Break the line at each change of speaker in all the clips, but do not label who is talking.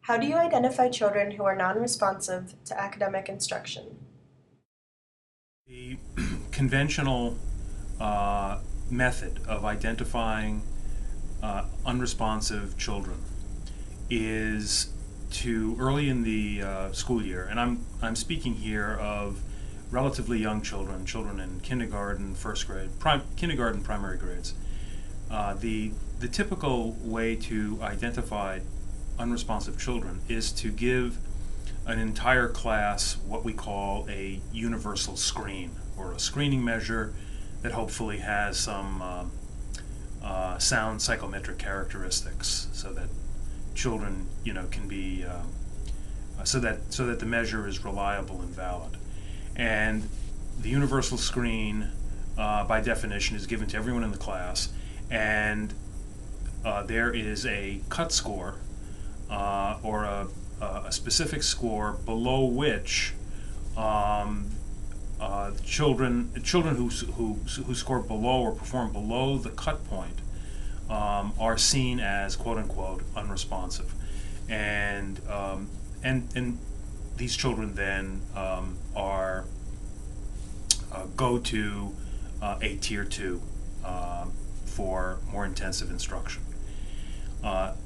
How do you identify children who are non-responsive to academic instruction?
The conventional method of identifying unresponsive children is to early in the school year, and I'm speaking here of relatively young children, children in kindergarten, first grade, kindergarten, primary grades. The typical way to identify unresponsive children is to give an entire class what we call a universal screen, or a screening measure that hopefully has some sound psychometric characteristics, so that children, can be so that the measure is reliable and valid. And the universal screen, by definition, is given to everyone in the class, and there is a cut score, or a specific score below which children who score below or perform below the cut point are seen as quote unquote unresponsive, and these children then are go to a tier 2 for more intensive instruction.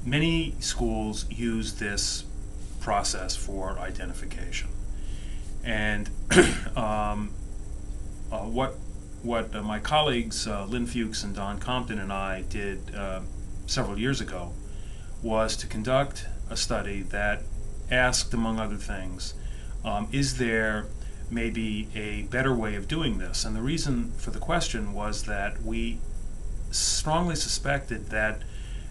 Many schools use this process for identification, and what my colleagues Lynn Fuchs and Don Compton and I did several years ago was to conduct a study that asked, among other things, is there maybe a better way of doing this? And the reason for the question was that we strongly suspected that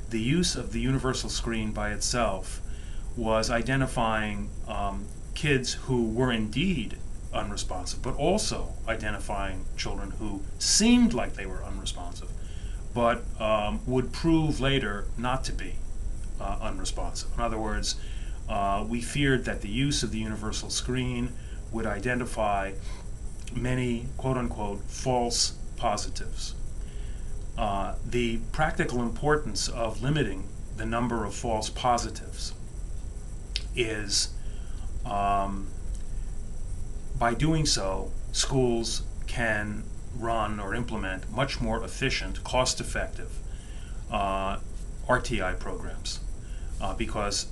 the use of the universal screen by itself was identifying kids who were indeed unresponsive, but also identifying children who seemed like they were unresponsive, but would prove later not to be unresponsive. In other words, we feared that the use of the universal screen would identify many quote-unquote false positives. The practical importance of limiting the number of false positives is, by doing so, schools can run or implement much more efficient, cost-effective RTI programs, because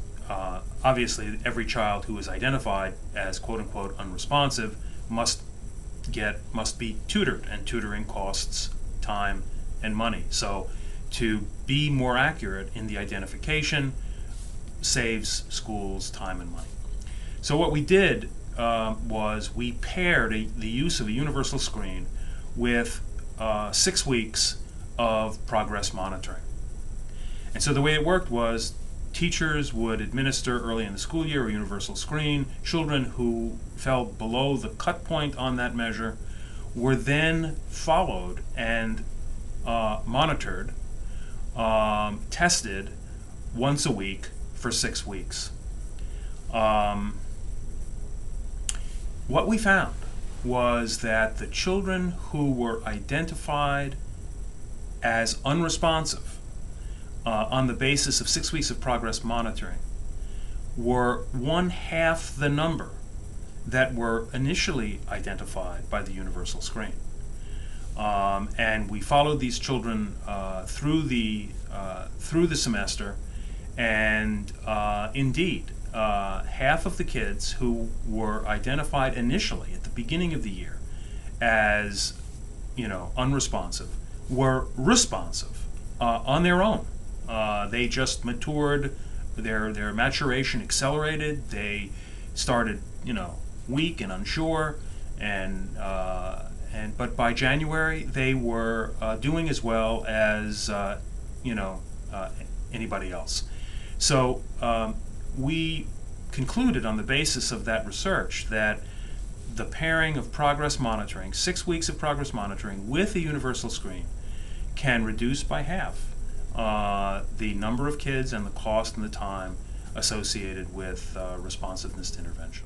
obviously every child who is identified as quote-unquote unresponsive must be tutored, and tutoring costs time and money. So to be more accurate in the identification saves schools time and money. So what we did was we paired the use of a universal screen with 6 weeks of progress monitoring. And so the way it worked was teachers would administer early in the school year a universal screen. Children who fell below the cut point on that measure were then followed and monitored, tested once a week for 6 weeks. What we found was that the children who were identified as unresponsive on the basis of 6 weeks of progress monitoring were 1/2 the number that were initially identified by the universal screen. And we followed these children through the semester, and indeed, half of the kids who were identified initially at the beginning of the year as, unresponsive were responsive on their own. They just matured; their maturation accelerated. They started, weak and unsure, but by January they were doing as well as anybody else. So we concluded on the basis of that research that the pairing of progress monitoring, 6 weeks of progress monitoring with a universal screen, can reduce by half the number of kids and the cost and the time associated with responsiveness to intervention.